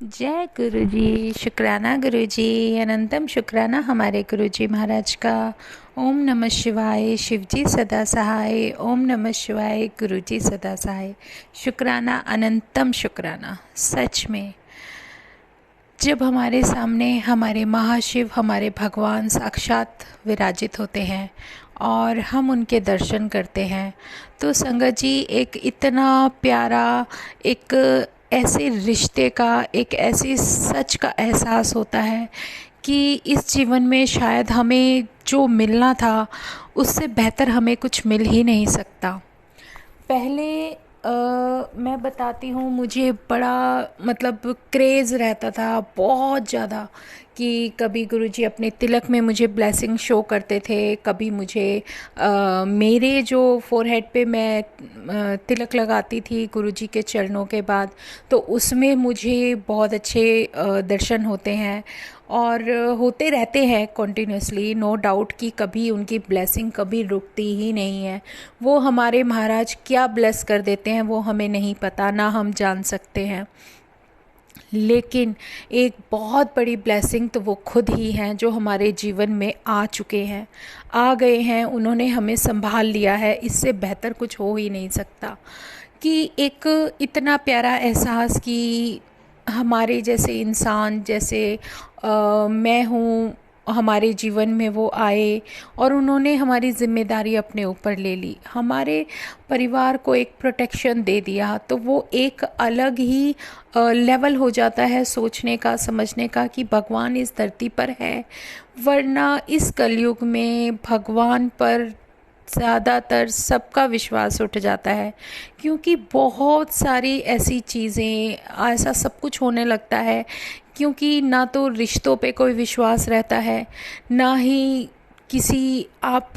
जय गुरु जी। शुक्राना गुरु जी। अनंतम शुक्राना हमारे गुरु जी महाराज का। ओम नमः शिवाय। शिव जी सदा सहाय। ओम नमः शिवाय। गुरु जी सदा सहाय। शुक्राना, अनंतम शुक्राना। सच में जब हमारे सामने हमारे महाशिव, हमारे भगवान साक्षात विराजित होते हैं और हम उनके दर्शन करते हैं तो संगत जी एक इतना प्यारा, एक ऐसे रिश्ते का, एक ऐसी सच का एहसास होता है कि इस जीवन में शायद हमें जो मिलना था उससे बेहतर हमें कुछ मिल ही नहीं सकता। पहले मैं बताती हूँ, मुझे बड़ा मतलब क्रेज़ रहता था बहुत ज़्यादा कि कभी गुरुजी अपने तिलक में मुझे ब्लेसिंग शो करते थे, कभी मुझे मेरे जो फोरहेड पे मैं तिलक लगाती थी गुरुजी के चरणों के बाद, तो उसमें मुझे बहुत अच्छे दर्शन होते हैं और होते रहते हैं कंटिन्यूसली। नो डाउट कि कभी उनकी ब्लेसिंग कभी रुकती ही नहीं है। वो हमारे महाराज क्या ब्लेस कर देते हैं वो हमें नहीं पता, ना हम जान सकते हैं। लेकिन एक बहुत बड़ी ब्लेसिंग तो वो खुद ही हैं जो हमारे जीवन में आ चुके हैं, आ गए हैं, उन्होंने हमें संभाल लिया है। इससे बेहतर कुछ हो ही नहीं सकता कि एक इतना प्यारा एहसास कि हमारे जैसे इंसान, जैसे मैं हूँ, हमारे जीवन में वो आए और उन्होंने हमारी ज़िम्मेदारी अपने ऊपर ले ली, हमारे परिवार को एक प्रोटेक्शन दे दिया। तो वो एक अलग ही लेवल हो जाता है सोचने का, समझने का कि भगवान इस धरती पर है। वरना इस कलयुग में भगवान पर ज़्यादातर सबका विश्वास उठ जाता है, क्योंकि बहुत सारी ऐसी चीज़ें, ऐसा सब कुछ होने लगता है क्योंकि ना तो रिश्तों पे कोई विश्वास रहता है, ना ही किसी आप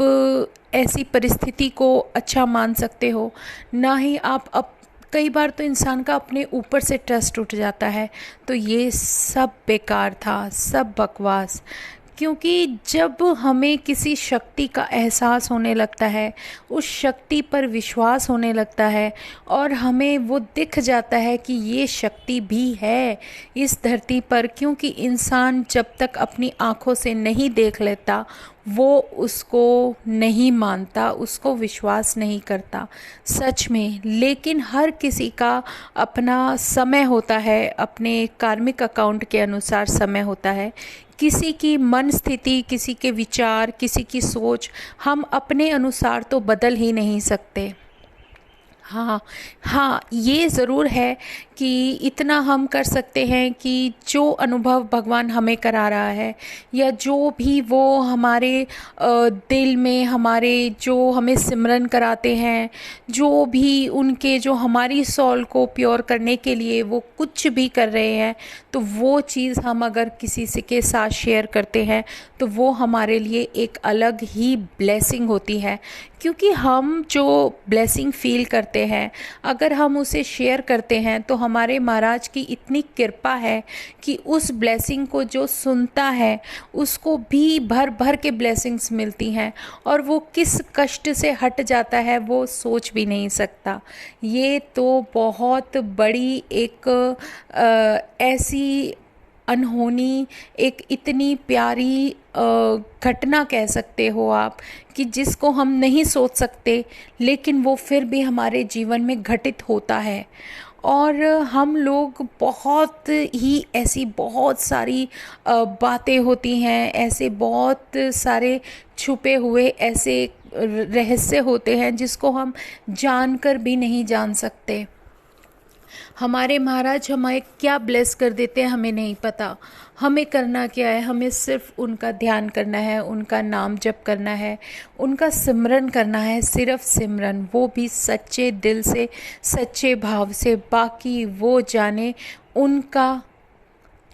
ऐसी परिस्थिति को अच्छा मान सकते हो, ना ही आप कई बार तो इंसान का अपने ऊपर से ट्रस्ट उठ जाता है। तो ये सब बेकार था, सब बकवास। क्योंकि जब हमें किसी शक्ति का एहसास होने लगता है, उस शक्ति पर विश्वास होने लगता है और हमें वो दिख जाता है कि ये शक्ति भी है इस धरती पर, क्योंकि इंसान जब तक अपनी आँखों से नहीं देख लेता वो उसको नहीं मानता, उसको विश्वास नहीं करता सच में। लेकिन हर किसी का अपना समय होता है, अपने कार्मिक अकाउंट के अनुसार समय होता है। किसी की मन स्थिति, किसी के विचार, किसी की सोच हम अपने अनुसार तो बदल ही नहीं सकते। हाँ हाँ, ये ज़रूर है कि इतना हम कर सकते हैं कि जो अनुभव भगवान हमें करा रहा है, या जो भी वो हमारे दिल में, हमारे जो हमें सिमरन कराते हैं, जो भी उनके, जो हमारी सोल को प्योर करने के लिए वो कुछ भी कर रहे हैं, तो वो चीज़ हम अगर किसी से के साथ शेयर करते हैं तो वो हमारे लिए एक अलग ही ब्लेसिंग होती है। क्योंकि हम जो ब्लेसिंग फील करते हैं, अगर हम उसे शेयर करते हैं तो हमारे महाराज की इतनी कृपा है कि उस ब्लेसिंग को जो सुनता है उसको भी भर भर के ब्लेसिंग्स मिलती हैं, और वो किस कष्ट से हट जाता है वो सोच भी नहीं सकता। ये तो बहुत बड़ी एक ऐसी अनहोनी, एक इतनी प्यारी घटना कह सकते हो आप, कि जिसको हम नहीं सोच सकते लेकिन वो फिर भी हमारे जीवन में घटित होता है। और हम लोग बहुत ही ऐसी बहुत सारी बातें होती हैं, ऐसे बहुत सारे छुपे हुए ऐसे रहस्य होते हैं जिसको हम जानकर भी नहीं जान सकते। हमारे महाराज हमें क्या ब्लेस कर देते हैं हमें नहीं पता। हमें करना क्या है, हमें सिर्फ उनका ध्यान करना है, उनका नाम जप करना है, उनका सिमरन करना है, सिर्फ सिमरन, वो भी सच्चे दिल से, सच्चे भाव से। बाकी वो जाने, उनका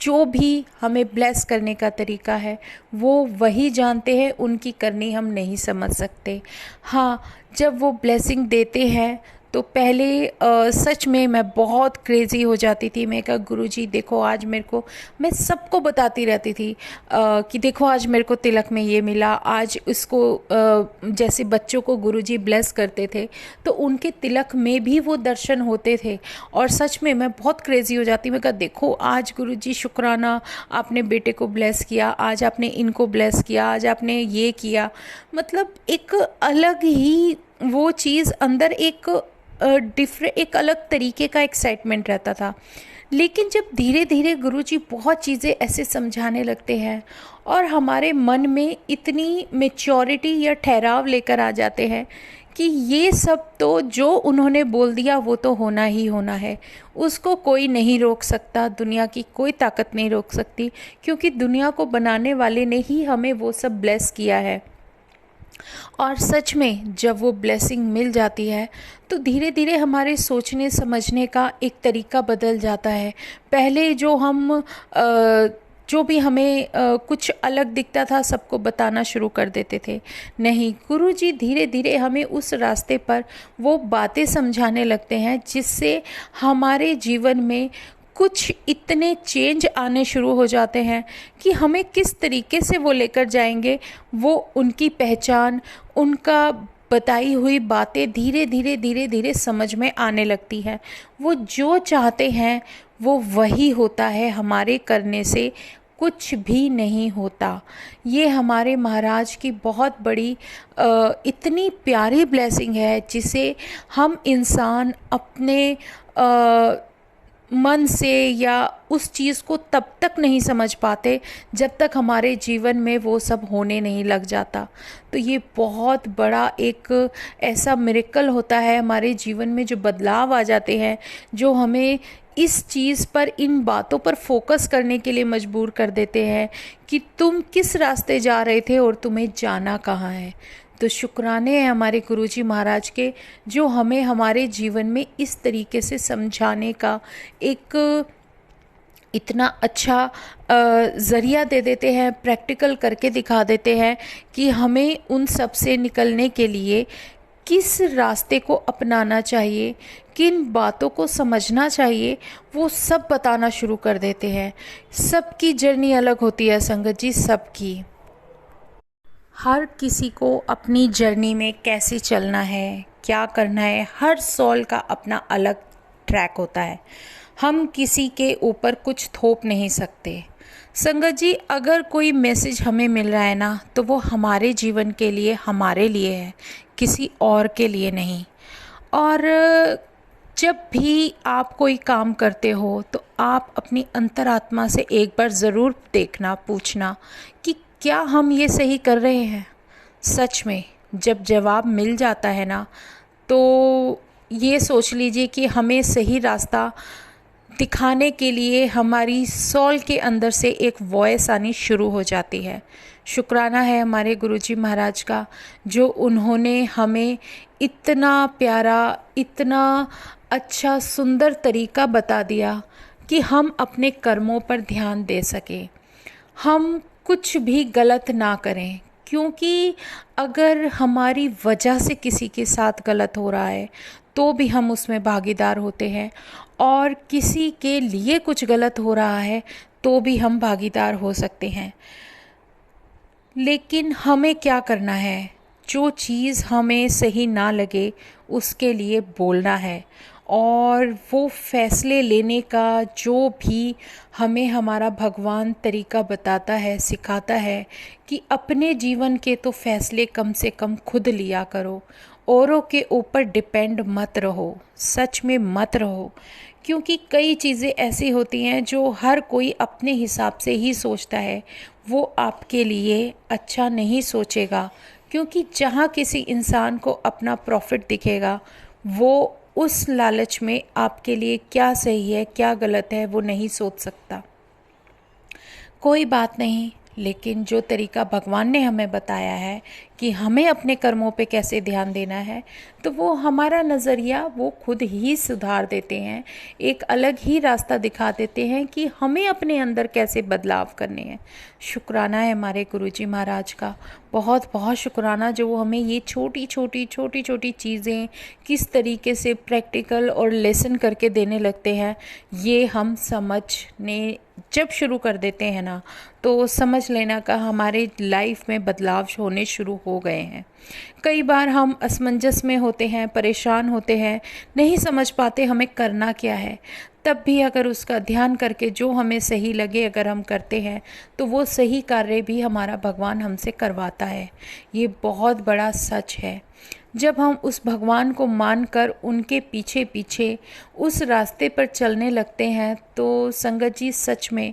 जो भी हमें ब्लेस करने का तरीका है वो वही जानते हैं, उनकी करनी हम नहीं समझ सकते। हाँ, जब वो ब्लेसिंग देते हैं तो पहले सच में मैं बहुत क्रेज़ी हो जाती थी। मैं कहा गुरुजी देखो आज मेरे को, मैं सबको बताती रहती थी कि देखो आज मेरे को तिलक में ये मिला, आज इसको जैसे बच्चों को गुरुजी ब्लेस करते थे तो उनके तिलक में भी वो दर्शन होते थे। और सच में मैं बहुत क्रेज़ी हो जाती। मैं कहा देखो आज गुरुजी शुक्राना, आपने बेटे को ब्लेस किया, आज आपने इनको ब्लेस किया, आज आपने ये किया। मतलब एक अलग ही वो चीज़ अंदर एक एक अलग तरीके का एक्साइटमेंट रहता था। लेकिन जब धीरे धीरे गुरुजी बहुत चीज़ें ऐसे समझाने लगते हैं और हमारे मन में इतनी मैच्योरिटी या ठहराव लेकर आ जाते हैं कि ये सब तो जो उन्होंने बोल दिया वो तो होना ही होना है, उसको कोई नहीं रोक सकता, दुनिया की कोई ताकत नहीं रोक सकती, क्योंकि दुनिया को बनाने वाले ने ही हमें वो सब ब्लेस किया है। और सच में जब वो ब्लेसिंग मिल जाती है तो धीरे धीरे हमारे सोचने समझने का एक तरीका बदल जाता है। पहले जो भी हमें कुछ अलग दिखता था सबको बताना शुरू कर देते थे। नहीं, गुरुजी धीरे धीरे हमें उस रास्ते पर वो बातें समझाने लगते हैं जिससे हमारे जीवन में कुछ इतने चेंज आने शुरू हो जाते हैं कि हमें किस तरीके से वो लेकर जाएंगे, वो उनकी पहचान, उनका बताई हुई बातें धीरे धीरे समझ में आने लगती है। वो जो चाहते हैं वो वही होता है, हमारे करने से कुछ भी नहीं होता। ये हमारे महाराज की बहुत बड़ी इतनी प्यारी ब्लेसिंग है जिसे हम इंसान अपने मन से या उस चीज़ को तब तक नहीं समझ पाते जब तक हमारे जीवन में वो सब होने नहीं लग जाता। तो ये बहुत बड़ा एक ऐसा मिरेकल होता है हमारे जीवन में, जो बदलाव आ जाते हैं, जो हमें इस चीज़ पर, इन बातों पर फोकस करने के लिए मजबूर कर देते हैं कि तुम किस रास्ते जा रहे थे और तुम्हें जाना कहाँ है। तो शुक्राने हैं हमारे गुरुजी महाराज के, जो हमें हमारे जीवन में इस तरीके से समझाने का एक इतना अच्छा ज़रिया दे देते हैं, प्रैक्टिकल करके दिखा देते हैं कि हमें उन सब से निकलने के लिए किस रास्ते को अपनाना चाहिए, किन बातों को समझना चाहिए, वो सब बताना शुरू कर देते हैं। सबकी जर्नी अलग होती है संगत जी, सबकी। हर किसी को अपनी जर्नी में कैसे चलना है, क्या करना है, हर सोल का अपना अलग ट्रैक होता है। हम किसी के ऊपर कुछ थोप नहीं सकते। संगत जी, अगर कोई मैसेज हमें मिल रहा है ना, तो वो हमारे जीवन के लिए, हमारे लिए है, किसी और के लिए नहीं। और जब भी आप कोई काम करते हो तो आप अपनी अंतरात्मा से एक बार ज़रूर देखना, पूछना कि क्या हम ये सही कर रहे हैं। सच में जब जवाब मिल जाता है ना, तो ये सोच लीजिए कि हमें सही रास्ता दिखाने के लिए हमारी सोल के अंदर से एक वॉइस आनी शुरू हो जाती है। शुक्राना है हमारे गुरुजी महाराज का, जो उन्होंने हमें इतना प्यारा, इतना अच्छा, सुंदर तरीका बता दिया कि हम अपने कर्मों पर ध्यान दे सके, हम कुछ भी गलत ना करें। क्योंकि अगर हमारी वजह से किसी के साथ गलत हो रहा है तो भी हम उसमें भागीदार होते हैं, और किसी के लिए कुछ गलत हो रहा है तो भी हम भागीदार हो सकते हैं। लेकिन हमें क्या करना है, जो चीज़ हमें सही ना लगे उसके लिए बोलना है, और वो फैसले लेने का जो भी हमें हमारा भगवान तरीका बताता है, सिखाता है कि अपने जीवन के तो फैसले कम से कम खुद लिया करो, औरों के ऊपर डिपेंड मत रहो, सच में मत रहो। क्योंकि कई चीज़ें ऐसी होती हैं जो हर कोई अपने हिसाब से ही सोचता है, वो आपके लिए अच्छा नहीं सोचेगा। क्योंकि जहाँ किसी इंसान को अपना प्रॉफिट दिखेगा, वो उस लालच में आपके लिए क्या सही है क्या गलत है वो नहीं सोच सकता। कोई बात नहीं, लेकिन जो तरीका भगवान ने हमें बताया है कि हमें अपने कर्मों पे कैसे ध्यान देना है, तो वो हमारा नज़रिया वो खुद ही सुधार देते हैं, एक अलग ही रास्ता दिखा देते हैं कि हमें अपने अंदर कैसे बदलाव करने हैं। शुक्राना है हमारे गुरुजी महाराज का, बहुत बहुत शुक्राना, जो वो हमें ये छोटी छोटी चीज़ें किस तरीके से प्रैक्टिकल और लेसन करके देने लगते हैं। ये हम समझने जब शुरू कर देते हैं ना, तो समझ लेना का हमारे लाइफ में बदलाव होने शुरू हो गए हैं। कई बार हम असमंजस में होते हैं, परेशान होते हैं, नहीं समझ पाते हमें करना क्या है। तब भी अगर उसका ध्यान करके जो हमें सही लगे अगर हम करते हैं, तो वो सही कार्य भी हमारा भगवान हमसे करवाता है। ये बहुत बड़ा सच है। जब हम उस भगवान को मानकर उनके पीछे पीछे उस रास्ते पर चलने लगते हैं, तो संगत जी सच में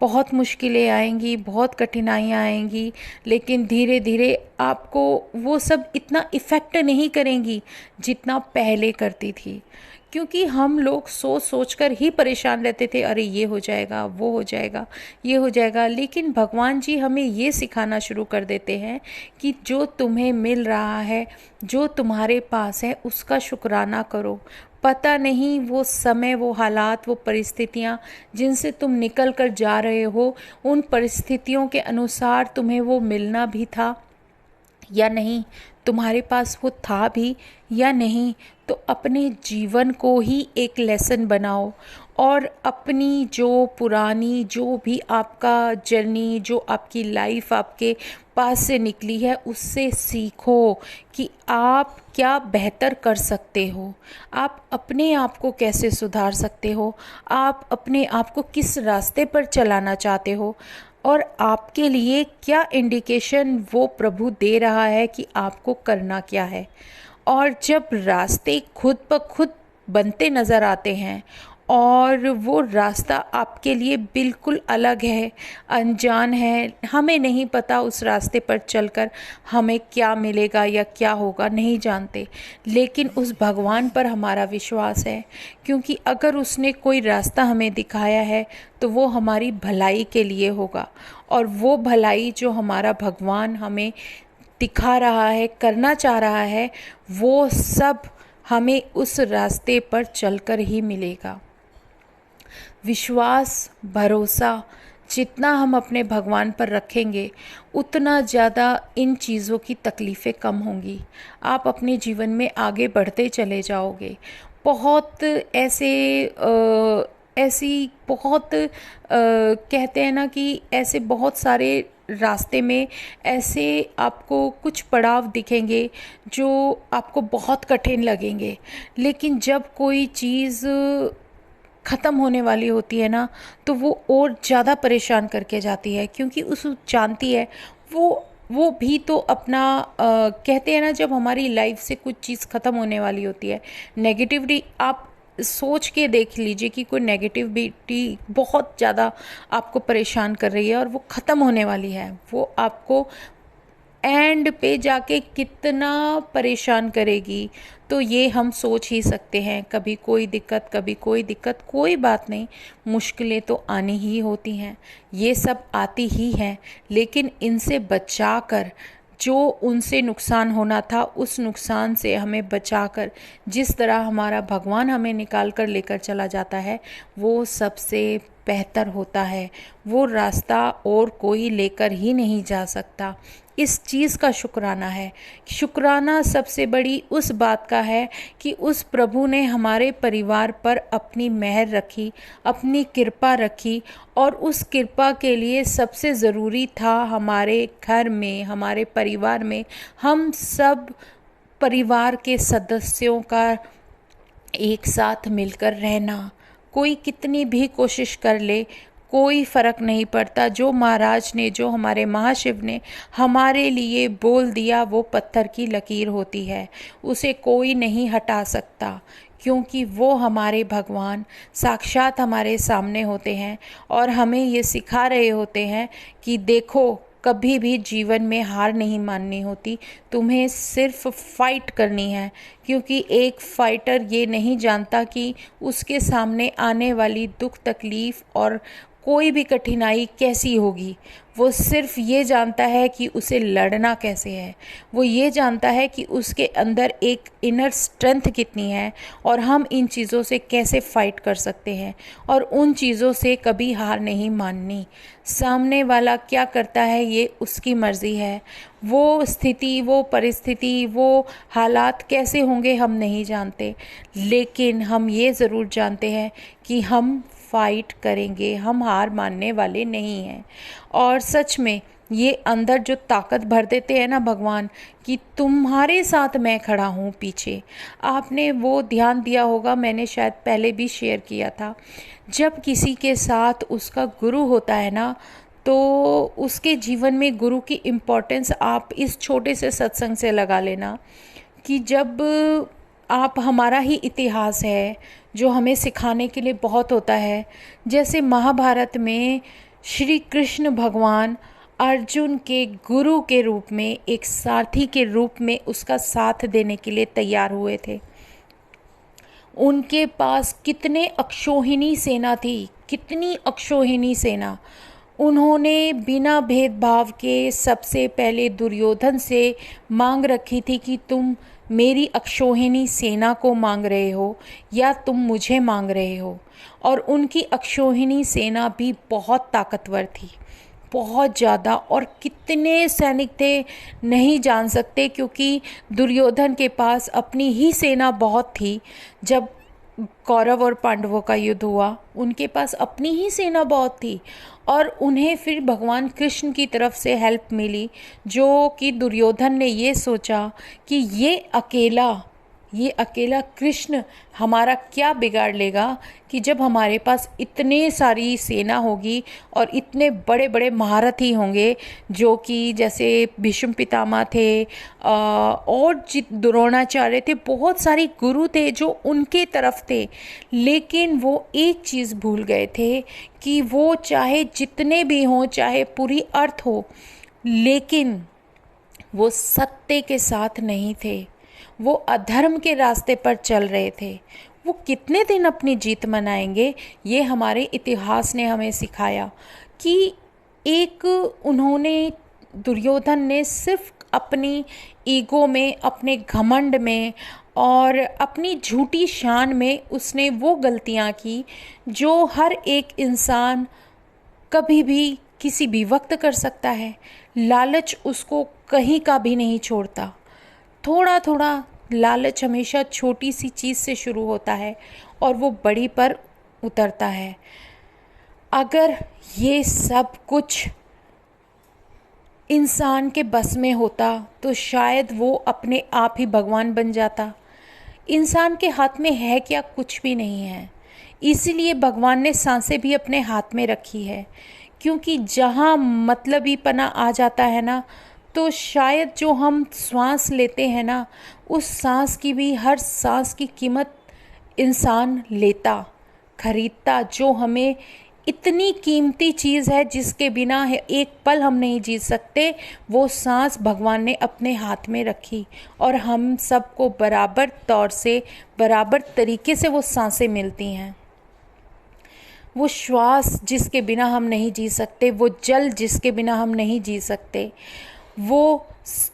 बहुत मुश्किलें आएंगी, बहुत कठिनाइयाँ आएंगी, लेकिन धीरे धीरे आपको वो सब इतना इफ़ेक्ट नहीं करेंगी जितना पहले करती थी। क्योंकि हम लोग सोच सोच कर ही परेशान रहते थे, अरे ये हो जाएगा, वो हो जाएगा, ये हो जाएगा। लेकिन भगवान जी हमें ये सिखाना शुरू कर देते हैं कि जो तुम्हें मिल रहा है, जो तुम्हारे पास है, उसका शुक्राना करो। पता नहीं वो समय, वो हालात, वो परिस्थितियाँ जिनसे तुम निकल कर जा रहे हो, उन परिस्थितियों के अनुसार तुम्हें वो मिलना भी था या नहीं, तुम्हारे पास वो था भी या नहीं। तो अपने जीवन को ही एक लेसन बनाओ और अपनी जो पुरानी जो भी आपका जर्नी, जो आपकी लाइफ आपके पास से निकली है, उससे सीखो कि आप क्या बेहतर कर सकते हो, आप अपने आप को कैसे सुधार सकते हो, आप अपने आप को किस रास्ते पर चलाना चाहते हो, और आपके लिए क्या इंडिकेशन वो प्रभु दे रहा है कि आपको करना क्या है। और जब रास्ते खुद ब खुद बनते नज़र आते हैं और वो रास्ता आपके लिए बिल्कुल अलग है, अनजान है, हमें नहीं पता उस रास्ते पर चलकर हमें क्या मिलेगा या क्या होगा, नहीं जानते, लेकिन उस भगवान पर हमारा विश्वास है। क्योंकि अगर उसने कोई रास्ता हमें दिखाया है तो वो हमारी भलाई के लिए होगा, और वो भलाई जो हमारा भगवान हमें दिखा रहा है, करना चाह रहा है, वो सब हमें उस रास्ते पर चलकर ही मिलेगा। विश्वास, भरोसा जितना हम अपने भगवान पर रखेंगे, उतना ज़्यादा इन चीज़ों की तकलीफ़ें कम होंगी। आप अपने जीवन में आगे बढ़ते चले जाओगे। बहुत ऐसी बहुत कहते हैं ना कि ऐसे बहुत सारे रास्ते में ऐसे आपको कुछ पड़ाव दिखेंगे जो आपको बहुत कठिन लगेंगे, लेकिन जब कोई चीज़ ख़त्म होने वाली होती है ना, तो वो और ज़्यादा परेशान करके जाती है। क्योंकि उस जानती है वो भी तो अपना कहते हैं ना, जब हमारी लाइफ से कुछ चीज़ ख़त्म होने वाली होती है, नेगेटिविटी, आप सोच के देख लीजिए कि कोई नेगेटिविटी बहुत ज़्यादा आपको परेशान कर रही है और वो ख़त्म होने वाली है, वो आपको एंड पे जाके कितना परेशान करेगी, तो ये हम सोच ही सकते हैं। कभी कोई दिक्कत, कभी कोई दिक्कत, कोई बात नहीं, मुश्किलें तो आनी ही होती हैं, ये सब आती ही हैं, लेकिन इनसे बचाकर, जो उनसे नुकसान होना था उस नुकसान से हमें बचाकर जिस तरह हमारा भगवान हमें निकाल कर लेकर चला जाता है, वो सबसे बेहतर होता है। वो रास्ता और कोई लेकर ही नहीं जा सकता। इस चीज़ का शुक्राना है। शुक्राना सबसे बड़ी उस बात का है कि उस प्रभु ने हमारे परिवार पर अपनी मेहर रखी, अपनी कृपा रखी, और उस कृपा के लिए सबसे ज़रूरी था हमारे घर में, हमारे परिवार में हम सब परिवार के सदस्यों का एक साथ मिलकर रहना। कोई कितनी भी कोशिश कर ले, कोई फ़र्क नहीं पड़ता। जो महाराज ने, जो हमारे महाशिव ने हमारे लिए बोल दिया, वो पत्थर की लकीर होती है, उसे कोई नहीं हटा सकता, क्योंकि वो हमारे भगवान साक्षात हमारे सामने होते हैं और हमें ये सिखा रहे होते हैं कि देखो, कभी भी जीवन में हार नहीं माननी होती, तुम्हें सिर्फ फाइट करनी है। क्योंकि एक फाइटर ये नहीं जानता कि उसके सामने आने वाली दुख तकलीफ़ और कोई भी कठिनाई कैसी होगी। वो सिर्फ ये जानता है कि उसे लड़ना कैसे है, वो ये जानता है कि उसके अंदर एक इनर स्ट्रेंथ कितनी है और हम इन चीज़ों से कैसे फाइट कर सकते हैं और उन चीज़ों से कभी हार नहीं माननी। सामने वाला क्या करता है ये उसकी मर्ज़ी है, वो स्थिति, वो परिस्थिति, वो हालात कैसे होंगे हम नहीं जानते, लेकिन हम ये ज़रूर जानते हैं कि हम फाइट करेंगे, हम हार मानने वाले नहीं हैं। और सच में ये अंदर जो ताकत भर देते हैं ना भगवान कि तुम्हारे साथ मैं खड़ा हूँ पीछे। आपने वो ध्यान दिया होगा, मैंने शायद पहले भी शेयर किया था, जब किसी के साथ उसका गुरु होता है ना तो उसके जीवन में गुरु की इम्पोर्टेंस आप इस छोटे से सत्संग से लगा लेना कि जब आप, हमारा ही इतिहास है जो हमें सिखाने के लिए बहुत होता है। जैसे महाभारत में श्री कृष्ण भगवान अर्जुन के गुरु के रूप में, एक सारथी के रूप में उसका साथ देने के लिए तैयार हुए थे। उनके पास कितने अक्षौहिणी सेना थी, कितनी अक्षौहिणी सेना। उन्होंने बिना भेदभाव के सबसे पहले दुर्योधन से मांग रखी थी कि तुम मेरी अक्षौहिणी सेना को मांग रहे हो या तुम मुझे मांग रहे हो। और उनकी अक्षौहिणी सेना भी बहुत ताकतवर थी, बहुत ज़्यादा। और कितने सैनिक थे नहीं जान सकते, क्योंकि दुर्योधन के पास अपनी ही सेना बहुत थी। जब कौरव और पांडवों का युद्ध हुआ, उनके पास अपनी ही सेना बहुत थी और उन्हें फिर भगवान कृष्ण की तरफ से हेल्प मिली, जो कि दुर्योधन ने ये सोचा कि ये अकेला कृष्ण हमारा क्या बिगाड़ लेगा कि जब हमारे पास इतने सारी सेना होगी और इतने बड़े बड़े महारथी होंगे, जो कि जैसे भीष्म पितामह थे और द्रोणाचार्य थे, बहुत सारे गुरु थे जो उनके तरफ थे। लेकिन वो एक चीज़ भूल गए थे कि वो चाहे जितने भी हों, चाहे पूरी अर्थ हो, लेकिन वो सत्य के साथ नहीं थे, वो अधर्म के रास्ते पर चल रहे थे। वो कितने दिन अपनी जीत मनाएंगे? ये हमारे इतिहास ने हमें सिखाया कि दुर्योधन ने सिर्फ अपनी ईगो में, अपने घमंड में और अपनी झूठी शान में उसने वो गलतियां की जो हर एक इंसान कभी भी किसी भी वक्त कर सकता है। लालच उसको कहीं का भी नहीं छोड़ता। थोड़ा थोड़ा लालच हमेशा छोटी सी चीज़ से शुरू होता है और वो बड़ी पर उतरता है। अगर ये सब कुछ इंसान के बस में होता तो शायद वो अपने आप ही भगवान बन जाता। इंसान के हाथ में है क्या? कुछ भी नहीं है। इसीलिए भगवान ने सांसें भी अपने हाथ में रखी है, क्योंकि जहाँ मतलबीपना आ जाता है ना, तो शायद जो हम श्वास लेते हैं ना, उस सांस की भी, हर सांस की कीमत इंसान लेता, खरीदता। जो हमें इतनी कीमती चीज़ है जिसके बिना एक पल हम नहीं जी सकते, वो सांस भगवान ने अपने हाथ में रखी और हम सबको बराबर तौर से, बराबर तरीके से वो सांसें मिलती हैं। वो श्वास जिसके बिना हम नहीं जी सकते, वो जल जिसके बिना हम नहीं जी सकते, वो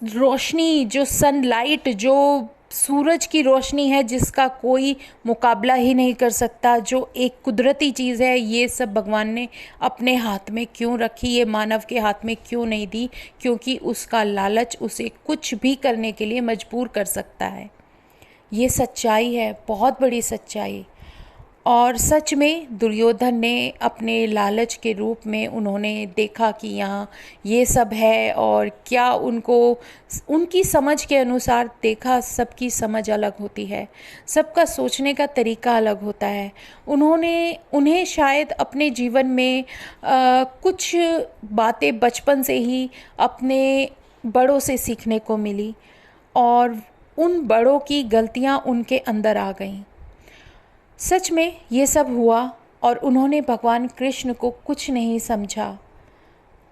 रोशनी, जो सनलाइट, जो सूरज की रोशनी है जिसका कोई मुकाबला ही नहीं कर सकता, जो एक कुदरती चीज़ है, ये सब भगवान ने अपने हाथ में क्यों रखी? ये मानव के हाथ में क्यों नहीं दी? क्योंकि उसका लालच उसे कुछ भी करने के लिए मजबूर कर सकता है। ये सच्चाई है, बहुत बड़ी सच्चाई। और सच में दुर्योधन ने अपने लालच के रूप में उन्होंने देखा कि यहाँ ये सब है, और क्या उनकी समझ के अनुसार देखा। सबकी समझ अलग होती है, सबका सोचने का तरीका अलग होता है। उन्हें शायद अपने जीवन में कुछ बातें बचपन से ही अपने बड़ों से सीखने को मिली और उन बड़ों की गलतियाँ उनके अंदर आ गईं। सच में ये सब हुआ और उन्होंने भगवान कृष्ण को कुछ नहीं समझा।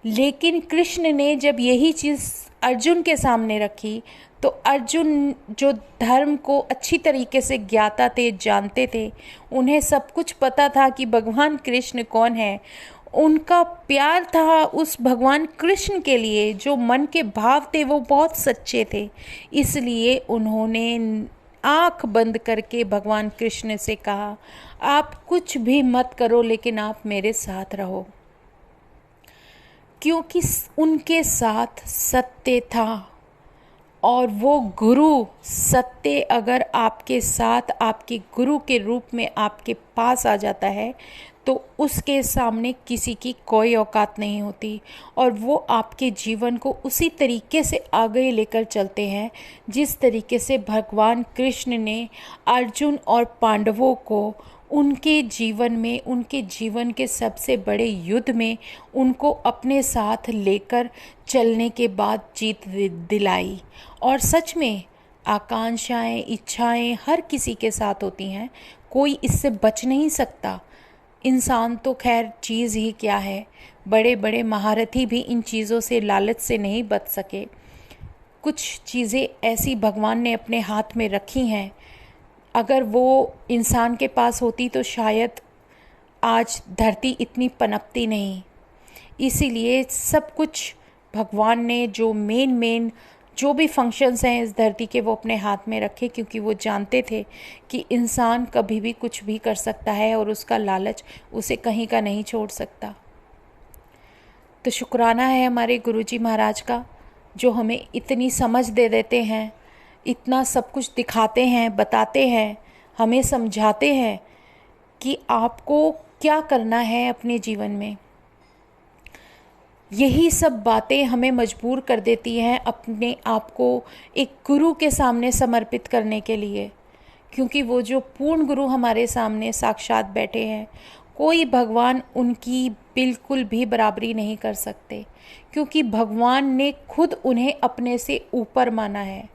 लेकिन कृष्ण ने जब यही चीज़ अर्जुन के सामने रखी तो अर्जुन जो धर्म को अच्छी तरीके से ज्ञाता थे, जानते थे, उन्हें सब कुछ पता था कि भगवान कृष्ण कौन है, उनका प्यार था उस भगवान कृष्ण के लिए, जो मन के भाव थे वो बहुत सच्चे थे। इसलिए उन्होंने आँख बंद करके भगवान कृष्ण से कहा, आप कुछ भी मत करो लेकिन आप मेरे साथ रहो, क्योंकि उनके साथ सत्य था। और वो गुरु सत्य अगर आपके साथ, आपके गुरु के रूप में आपके पास आ जाता है तो उसके सामने किसी की कोई औकात नहीं होती, और वो आपके जीवन को उसी तरीके से आगे लेकर चलते हैं जिस तरीके से भगवान कृष्ण ने अर्जुन और पांडवों को उनके जीवन में, उनके जीवन के सबसे बड़े युद्ध में उनको अपने साथ लेकर चलने के बाद जीत दिलाई। और सच में आकांक्षाएं, इच्छाएं हर किसी के साथ होती हैं, कोई इससे बच नहीं सकता। इंसान तो खैर चीज़ ही क्या है, बड़े बड़े महारथी भी इन चीज़ों से, लालच से नहीं बच सके। कुछ चीज़ें ऐसी भगवान ने अपने हाथ में रखी हैं, अगर वो इंसान के पास होती तो शायद आज धरती इतनी पनपती नहीं। इसीलिए सब कुछ भगवान ने जो मेन जो भी फंक्शंस हैं इस धरती के, वो अपने हाथ में रखे, क्योंकि वो जानते थे कि इंसान कभी भी कुछ भी कर सकता है और उसका लालच उसे कहीं का नहीं छोड़ सकता। तो शुक्राना है हमारे गुरुजी महाराज का, जो हमें इतनी समझ दे देते हैं, इतना सब कुछ दिखाते हैं, बताते हैं, हमें समझाते हैं कि आपको क्या करना है अपने जीवन में। यही सब बातें हमें मजबूर कर देती हैं अपने आप को एक गुरु के सामने समर्पित करने के लिए, क्योंकि वो जो पूर्ण गुरु हमारे सामने साक्षात बैठे हैं, कोई भगवान उनकी बिल्कुल भी बराबरी नहीं कर सकते, क्योंकि भगवान ने खुद उन्हें अपने से ऊपर माना है।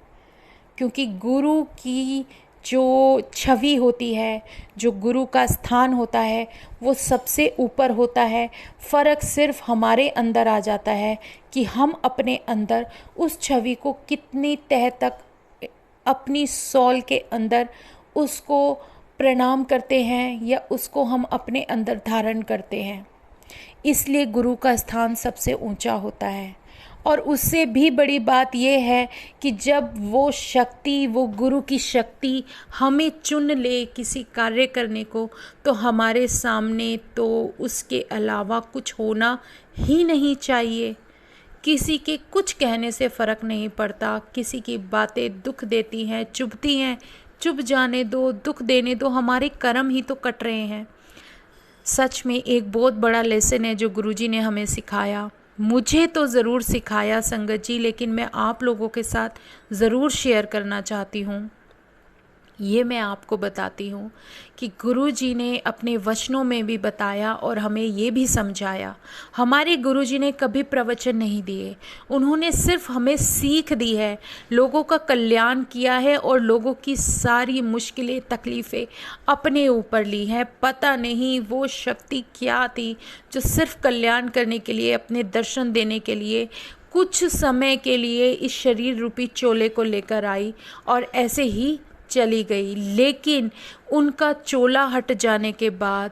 क्योंकि गुरु की जो छवि होती है, जो गुरु का स्थान होता है, वो सबसे ऊपर होता है। फ़र्क सिर्फ हमारे अंदर आ जाता है कि हम अपने अंदर उस छवि को कितनी तह तक अपनी सोल के अंदर उसको प्रणाम करते हैं या उसको हम अपने अंदर धारण करते हैं। इसलिए गुरु का स्थान सबसे ऊंचा होता है। और उससे भी बड़ी बात यह है कि जब वो शक्ति, वो गुरु की शक्ति हमें चुन ले किसी कार्य करने को, तो हमारे सामने तो उसके अलावा कुछ होना ही नहीं चाहिए। किसी के कुछ कहने से फ़र्क नहीं पड़ता, किसी की बातें दुख देती हैं, चुभती हैं, चुभ जाने दो, दुख देने दो, हमारे कर्म ही तो कट रहे हैं। सच में एक बहुत बड़ा लेसन है जो गुरुजी ने हमें सिखाया। मुझे तो ज़रूर सिखाया संगत जी, लेकिन मैं आप लोगों के साथ ज़रूर शेयर करना चाहती हूँ। ये मैं आपको बताती हूँ कि गुरुजी ने अपने वचनों में भी बताया और हमें ये भी समझाया। हमारे गुरुजी ने कभी प्रवचन नहीं दिए, उन्होंने सिर्फ हमें सीख दी है, लोगों का कल्याण किया है और लोगों की सारी मुश्किलें, तकलीफ़ें अपने ऊपर ली हैं। पता नहीं वो शक्ति क्या थी जो सिर्फ कल्याण करने के लिए, अपने दर्शन देने के लिए कुछ समय के लिए इस शरीर रूपी चोले को लेकर आई और ऐसे ही चली गई। लेकिन उनका चोला हट जाने के बाद,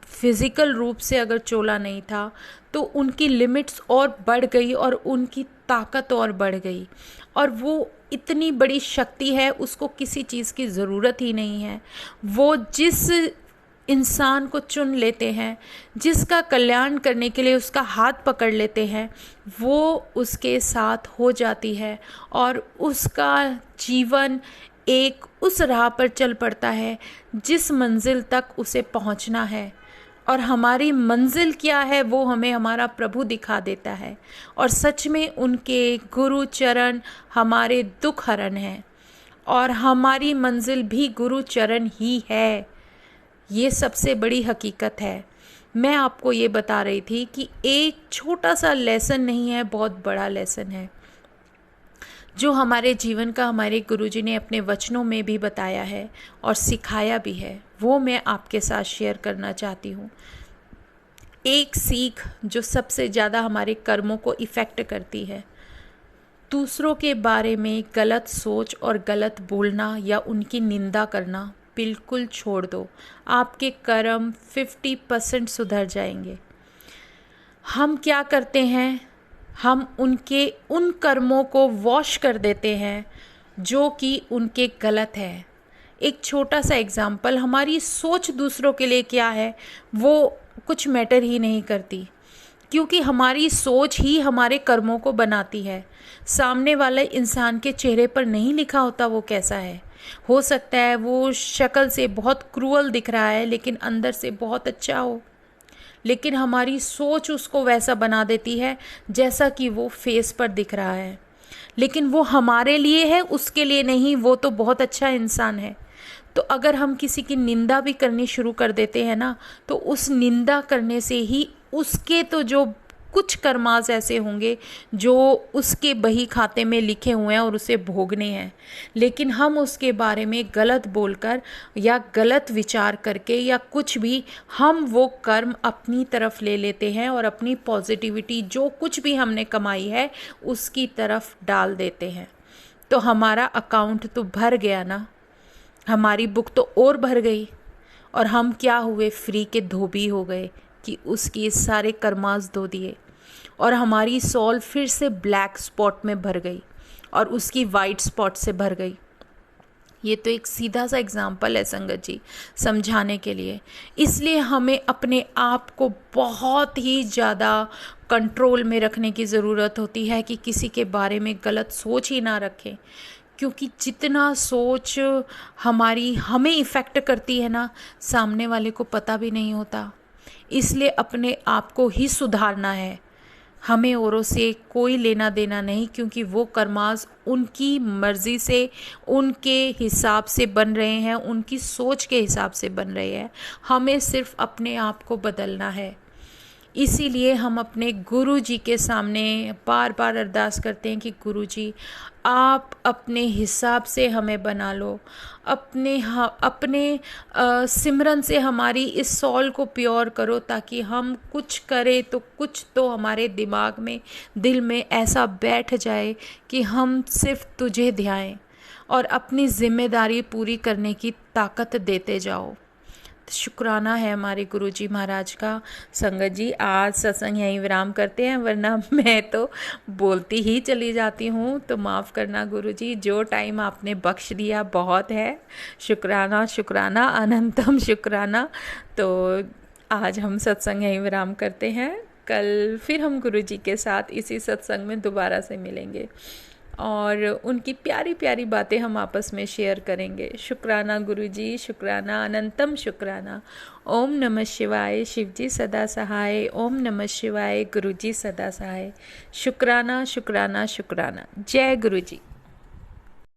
फिज़िकल रूप से अगर चोला नहीं था, तो उनकी लिमिट्स और बढ़ गई और उनकी ताकत और बढ़ गई। और वो इतनी बड़ी शक्ति है, उसको किसी चीज़ की ज़रूरत ही नहीं है। वो जिस इंसान को चुन लेते हैं, जिसका कल्याण करने के लिए उसका हाथ पकड़ लेते हैं, वो उसके साथ हो जाती है और उसका जीवन एक उस राह पर चल पड़ता है जिस मंजिल तक उसे पहुंचना है। और हमारी मंजिल क्या है वो हमें हमारा प्रभु दिखा देता है। और सच में उनके गुरु चरण हमारे दुख हरण हैं और हमारी मंजिल भी गुरु चरण ही है। ये सबसे बड़ी हकीकत है। मैं आपको ये बता रही थी कि एक छोटा सा लेसन नहीं है, बहुत बड़ा लेसन है जो हमारे जीवन का हमारे गुरुजी ने अपने वचनों में भी बताया है और सिखाया भी है। वो मैं आपके साथ शेयर करना चाहती हूँ। एक सीख जो सबसे ज़्यादा हमारे कर्मों को इफ़ेक्ट करती है, दूसरों के बारे में गलत सोच और गलत बोलना या उनकी निंदा करना बिल्कुल छोड़ दो। आपके कर्म 50% सुधर जाएंगे। हम क्या करते हैं, हम उन कर्मों को वॉश कर देते हैं जो कि उनके गलत है। एक छोटा सा एग्जाम्पल, हमारी सोच दूसरों के लिए क्या है वो कुछ मैटर ही नहीं करती, क्योंकि हमारी सोच ही हमारे कर्मों को बनाती है। सामने वाले इंसान के चेहरे पर नहीं लिखा होता वो कैसा है। हो सकता है वो शक्ल से बहुत क्रूअल दिख रहा है लेकिन अंदर से बहुत अच्छा हो, लेकिन हमारी सोच उसको वैसा बना देती है जैसा कि वो फेस पर दिख रहा है। लेकिन वो हमारे लिए है, उसके लिए नहीं। वो तो बहुत अच्छा इंसान है। तो अगर हम किसी की निंदा भी करनी शुरू कर देते हैं ना, तो उस निंदा करने से ही उसके तो जो कुछ कर्मास ऐसे होंगे जो उसके बही खाते में लिखे हुए हैं और उसे भोगने हैं। लेकिन हम उसके बारे में गलत बोलकर या गलत विचार करके या कुछ भी, हम वो कर्म अपनी तरफ ले लेते हैं और अपनी पॉजिटिविटी जो कुछ भी हमने कमाई है उसकी तरफ डाल देते हैं। तो हमारा अकाउंट तो भर गया ना, हमारी बुक तो और भर गई, और हम क्या हुए, फ्री के धोबी हो गए कि उसकी सारे कर्मास धो दिए, और हमारी सोल फिर से ब्लैक स्पॉट में भर गई और उसकी वाइट स्पॉट से भर गई। ये तो एक सीधा सा एग्जाम्पल है संगत जी, समझाने के लिए। इसलिए हमें अपने आप को बहुत ही ज़्यादा कंट्रोल में रखने की ज़रूरत होती है कि किसी के बारे में गलत सोच ही ना रखें, क्योंकि जितना सोच हमें इफ़ेक्ट करती है ना, सामने वाले को पता भी नहीं होता। इसलिए अपने आप को ही सुधारना है। हमें औरों से कोई लेना देना नहीं, क्योंकि वो कर्मास उनकी मर्ज़ी से, उनके हिसाब से बन रहे हैं, उनकी सोच के हिसाब से बन रहे हैं। हमें सिर्फ अपने आप को बदलना है। इसीलिए हम अपने गुरु जी के सामने बार बार अरदास करते हैं कि गुरु जी, आप अपने हिसाब से हमें बना लो। अपने सिमरन से हमारी इस सॉल को प्योर करो, ताकि हम कुछ करें तो कुछ तो हमारे दिमाग में, दिल में ऐसा बैठ जाए कि हम सिर्फ तुझे ध्याएं और अपनी जिम्मेदारी पूरी करने की ताकत देते जाओ। शुक्राना है हमारे गुरुजी महाराज का। संगत जी, आज सत्संग यहीं विराम करते हैं, वरना मैं तो बोलती ही चली जाती हूँ, तो माफ़ करना गुरुजी। जो टाइम आपने बख्श दिया बहुत है। शुक्राना शुक्राना अनंतम शुक्राना। तो आज हम सत्संग यहीं विराम करते हैं। कल फिर हम गुरुजी के साथ इसी सत्संग में दोबारा से मिलेंगे और उनकी प्यारी प्यारी बातें हम आपस में शेयर करेंगे। शुक्राना गुरुजी, शुक्राना अनंतम शुक्राना। ओम नमः शिवाय, शिवजी सदा सहाय। ओम नमः शिवाय, गुरुजी सदा सहाय। शुक्राना शुक्राना शुक्राना। जय गुरुजी।